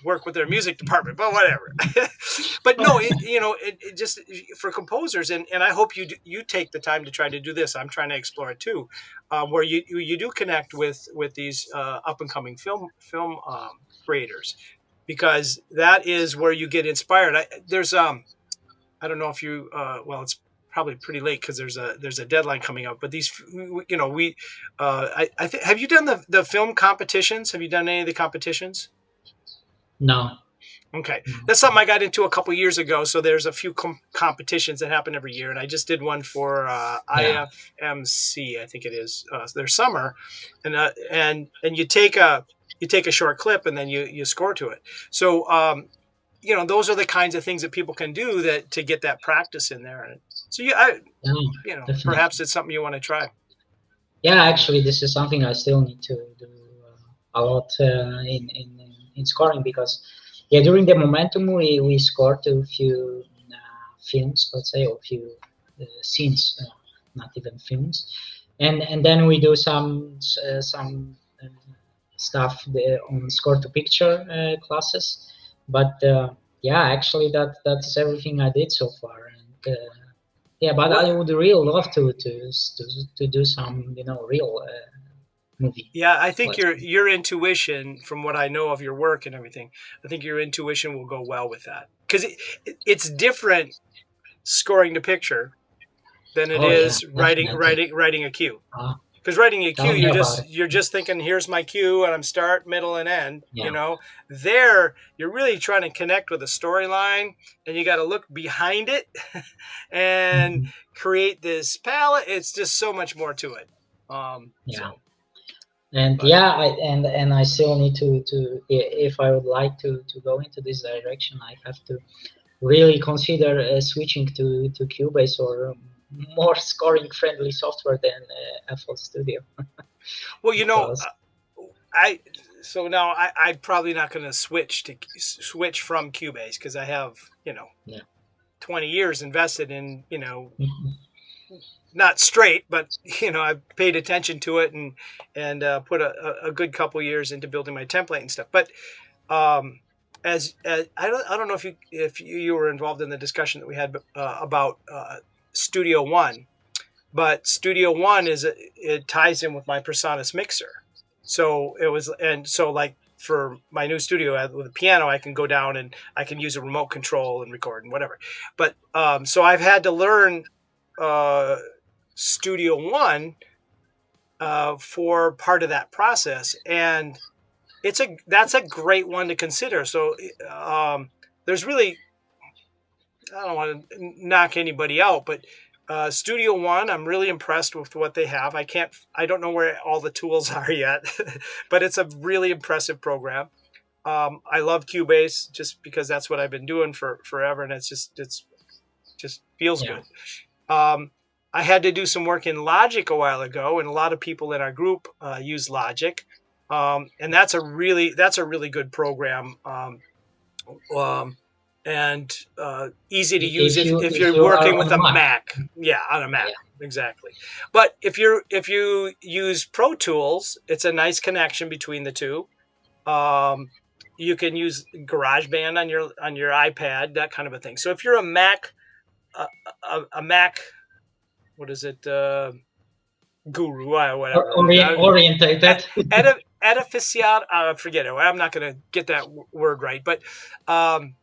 work with their music department, but whatever. But no, it just for composers, and I hope you take the time to try to do this. I'm trying to explore it too, where you do connect with these up and coming film creators, because that is where you get inspired. I don't know if you well, it's probably pretty late because there's a deadline coming up. But these, we have you done the film competitions? Have you done any of the competitions? No. Okay, No. that's something I got into a couple years ago. So there's a few competitions that happen every year, and I just did one for Yeah. IFMC, I think it is. Their summer, and you take a short clip and then you score to it. So those are the kinds of things that people can do that to get that practice in there. And so Yeah, perhaps definitely. it's something you want to try. Yeah, Yeah. actually, this is something I still need to do a lot in scoring, because yeah, during the momentum we scored a few films, let's say, or a few scenes, not even films, and then we do some stuff on score to picture classes, but yeah, actually that's everything I did so far, and yeah, but Well, I would really love to do some real movie. yeah, I think Let's your intuition, from what I know of your work and everything, I think your intuition will go well with that because it's different. scoring the picture than it Oh yeah, is definitely. writing a cue. Uh, Because writing a cue, Tell me about it. you're just thinking, here's my cue, and I'm start, middle, and end. Yeah. There you're really trying to connect with a storyline, and you got to look behind it and Mhm. create this palette. It's just so much more to it. Yeah. So, And but yeah, and I still need if I would like to go into this direction, I have to really consider switching to Cubase or more scoring friendly software than FL Studio well, because I so now I'm probably not going to switch from Cubase because I have yeah. 20 years invested in Mhm. not straight, but I paid attention to it and put a good couple years into building my template and stuff. But um, as I don't know if you were involved in the discussion that we had about Studio One, but Studio One it ties in with my Presonus mixer. So it was, and so like for my new studio with a piano, I can go down and I can use a remote control and record and whatever. But so I've had to learn uh, Studio One for part of that process, and that's a great one to consider. So there's really, I don't want to knock anybody out, but Studio One, I'm really impressed with what they have. I don't know where all the tools are yet, but it's a really impressive program. I love Cubase just because that's what I've been doing for forever, and it's just feels Yeah. good. Um, I had to do some work in Logic a while ago, and a lot of people in our group use Logic, and that's a really good program. Um, and easy to use if If you're you are working on with a a Mac, Mac. Yeah, on a Mac, yeah, exactly. But if you use Pro Tools, it's a nice connection between the two. Um, you can use GarageBand on your iPad, that kind of a thing. So if you're a Mac, a Mac, what is it, guru or whatever, orientated. edificiat, forget it. I'm not going to get that word right, but um,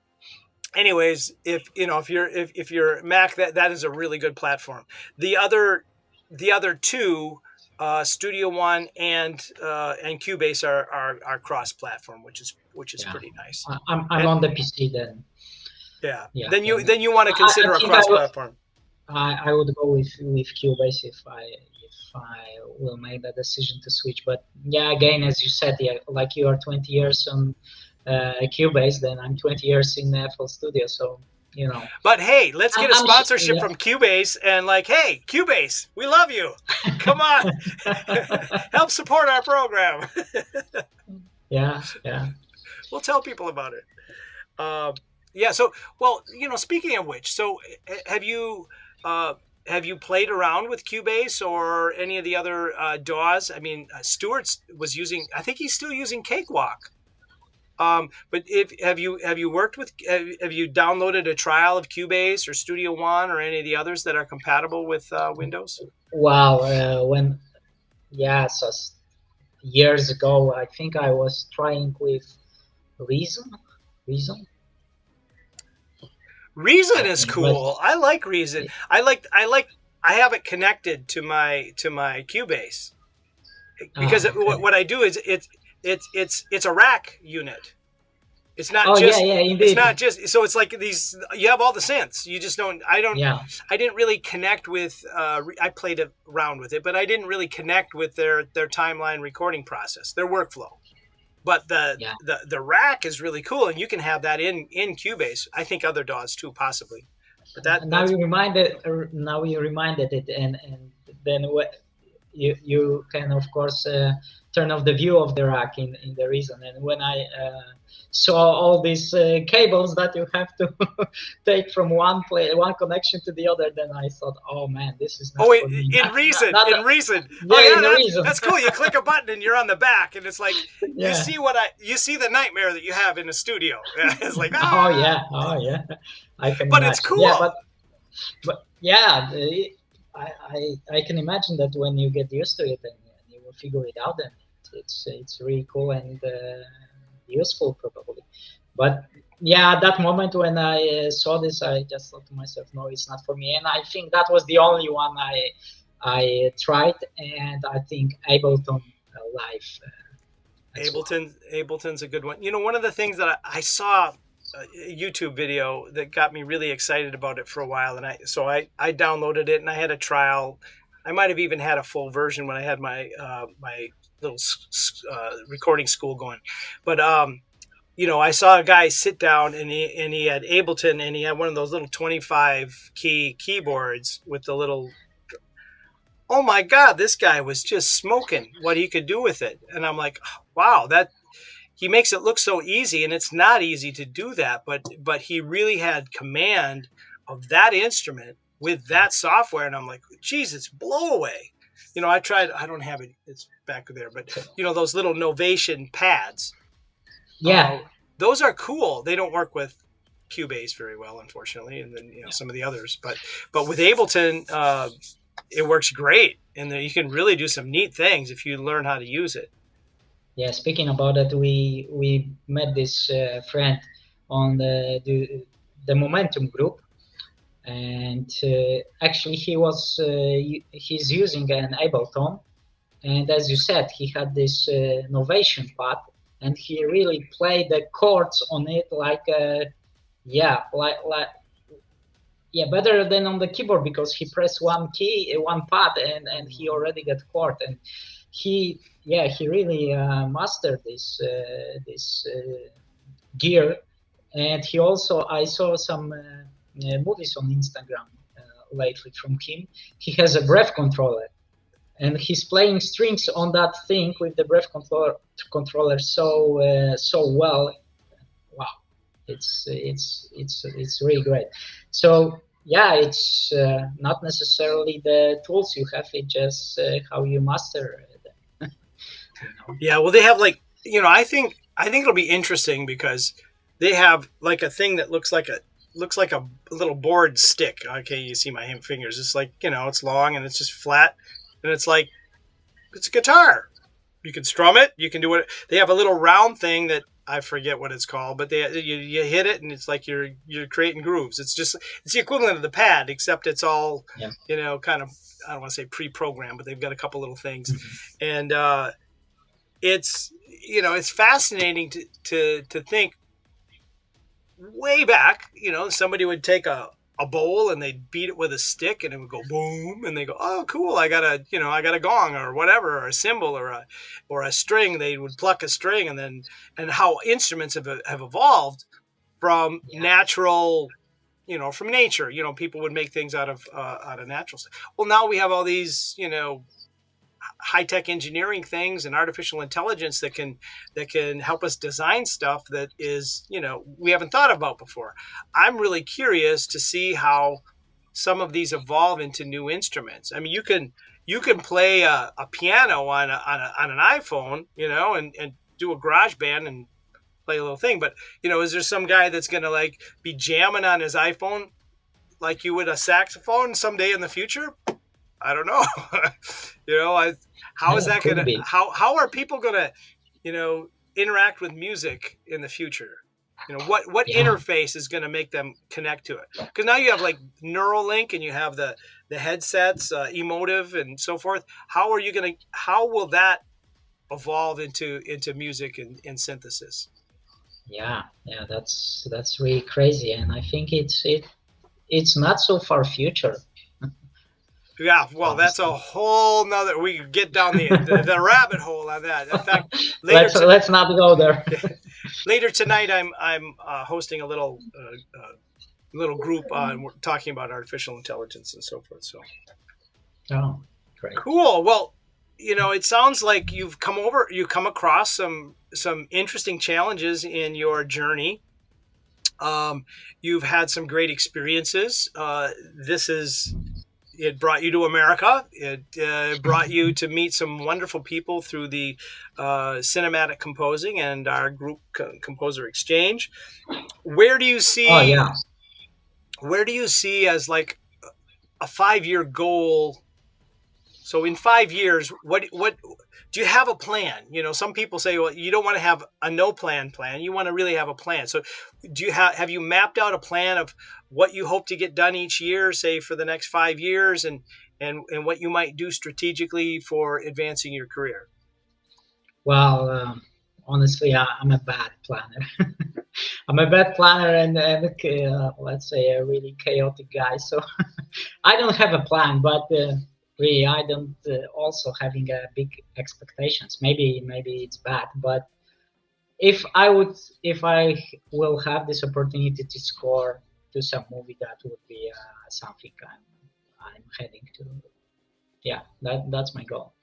anyways, if you're Mac, that is a really good platform. The other two, Studio One and Cubase are cross platform, which is Yeah, pretty nice. I'm And on the PC then. yeah, Yeah, then you want to I consider a think cross platform. I would go with Cubase if I will make the decision to switch. But yeah, again, as you said, yeah, like you are 20 years on Cubase, then I'm 20 years in FL Studio. So you know, But hey, let's get a sponsorship yeah. from Cubase and like, hey, Cubase, we love you. Come on, help support our program. Yeah, yeah. We'll tell people about it. Uh, yeah. So, well, speaking of which, so have you uh, have you played around with Cubase or any of the other DAWs? I mean, Stewart's was using. I think he's still using Cakewalk. But if have you worked with have you downloaded a trial of Cubase or Studio One or any of the others that are compatible with Windows? Wow. When yeah, so years ago, I think I was trying with Reason. Reason, Reason I is think, but cool. I like Reason. I have it connected to my Cubase because okay. what I do is it's a rack unit. It's not Oh yeah, just yeah, it's indeed. not just so it's like these you have all the synths. You just don't Yeah, I didn't really connect with I played around with it, but I didn't really connect with their timeline recording process, their workflow. But yeah. the rack is really cool, and you can have that in Cubase. I think other DAWs too, possibly. But Now that's you reminded. Now you reminded it, and then you can of course turn off the view of the rack in the Reason. And when I saw all these cables that you have to take from one connection to the other, then I thought, oh man, this is not oh, for me. in Reason, Not in Reason. Oh yeah, yeah, in the that's Reason. that's cool. You click a button and you're on the back, and it's like Yeah. you see the nightmare that you have in the studio. It's like Oh ah, yeah. Oh yeah. I can but it's imagine. Yeah, cool. but yeah, I can imagine that when you get used to it and you will figure it out, then it's really cool and useful probably. But yeah, at that moment when I saw this, I just thought to myself, no, it's not for me. And I think that was the only one I tried, and I think Ableton Live as well. Ableton's a good one. You know, one of the things that I saw a YouTube video that got me really excited about it for a while, and I downloaded it and I had a trial. I might have even had a full version when I had my little recording school going, but you know, I saw a guy sit down and he had Ableton and he had one of those little 25 key keyboards with the little. Oh my God, this guy was just smoking what he could do with it, and I'm like, wow, that he makes it look so easy, and it's not easy to do that, but he really had command of that instrument with that software, and I'm like, geez, it's blow away. You know, I tried. I don't have it. It's back there, but you know those little Novation pads. Yeah, Uh, those are cool. They don't work with Cubase very well, unfortunately, and then you know some of the others. But with Ableton, it works great, and you can really do some neat things if you learn how to use it. yeah. Speaking about it, we met this friend on the Momentum group, and actually he's using an Ableton, and as you said, he had this Novation pad, and he really played the chords on it like yeah, yeah, better than on the keyboard, because he pressed one key, one pad, and he already got chord, and he really mastered this gear. And he also, I saw some movies on Instagram lately from him. He has a breath controller, and he's playing strings on that thing with the breath controller so well. Wow, it's really great. So yeah, it's not necessarily the tools you have; it's just how you master them. You know? Yeah, well, they have like you know, I think it'll be interesting because they have like a thing that looks like a little board stick. Okay, you see my fingers. It's like you know, it's long and it's just flat, and it's like it's a guitar. You can strum it. You can do it. They have a little round thing that I forget what it's called, but you hit it and it's like you're creating grooves. It's the equivalent of the pad, except it's all Yeah. you know, kind of I don't want to say pre-programmed, but they've got a couple little things, Mhm. and it's you know it's fascinating to think way back. You know, somebody would take a bowl and they'd beat it with a stick and it would go boom and they go, oh cool, I got a gong or whatever, or a cymbal or a string. They would pluck a string, and how instruments have evolved from Yeah. natural, from nature. People would make things out of natural stuff. Well, now we have all these high-tech engineering things and artificial intelligence that can help us design stuff that is we haven't thought about before. I'm really curious to see how some of these evolve into new instruments. I mean, you can play a piano on an iPhone, and do a garage band and play a little thing. But is there some guy that's gonna like be jamming on his iPhone like you would a saxophone someday in the future? I don't know. How is Yeah, that could gonna? be. How are people gonna, interact with music in the future? What Yeah. interface is gonna make them connect to it? Because now you have like Neuralink and you have the headsets, emotive and so forth. How will that evolve into music and synthesis? Yeah, that's really crazy, and I think it's not so far future, Yeah, well, that's a honestly. whole nother. We could get down the rabbit hole on that. In fact, later Let's not go there. later tonight, I'm hosting a little group and we're talking about artificial intelligence and so forth. So Oh, great. cool. Well, it sounds like you come across some interesting challenges in your journey. You've had some great experiences. It brought you to America. It brought you to meet some wonderful people through the cinematic composing and our group composer exchange. Where do you Oh see yeah. where do you see as like a 5-year goal So in 5 years, what do you have a plan? You know, some people say, well, you don't want to have a no plan. You want to really have a plan. So do you have you mapped out a plan of what you hope to get done each year, say for the next 5 years, and what you might do strategically for advancing your career? Well, honestly, I'm a bad planner. I'm a bad planner and let's say a really chaotic guy. So I don't have a plan, but really I don't also having big expectations. Maybe it's bad, but if I will have this opportunity to score to some movie, that would be something I'm heading to. Yeah, that's my goal.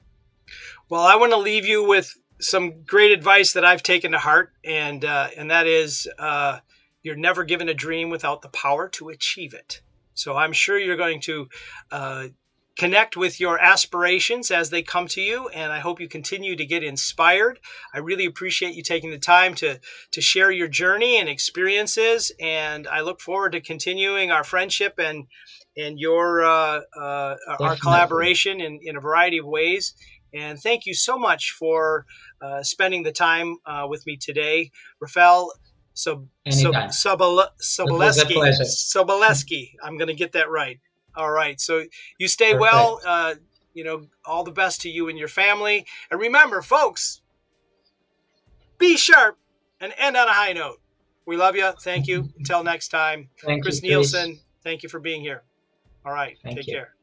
Well, I want to leave you with some great advice that I've taken to heart, and that is, you're never given a dream without the power to achieve it. So I'm sure you're going to connect with your aspirations as they come to you, and I hope you continue to get inspired. I really appreciate you taking the time to share your journey and experiences, and I look forward to continuing our friendship and your our Definitely, collaboration in a variety of ways. And thank you so much for spending the time with me today, Rafal anytime. That was a Soboleski. pleasure. Soboleski. I'm going to get that right. All right. So you stay well. Perfect. You know, all the best to you and your family. And remember, folks, be sharp and end on a high note. We love you. Thank you. Until next time, Thank you, Chris Chris. Nielsen, thank you for being here. All right. Thank Take you. care.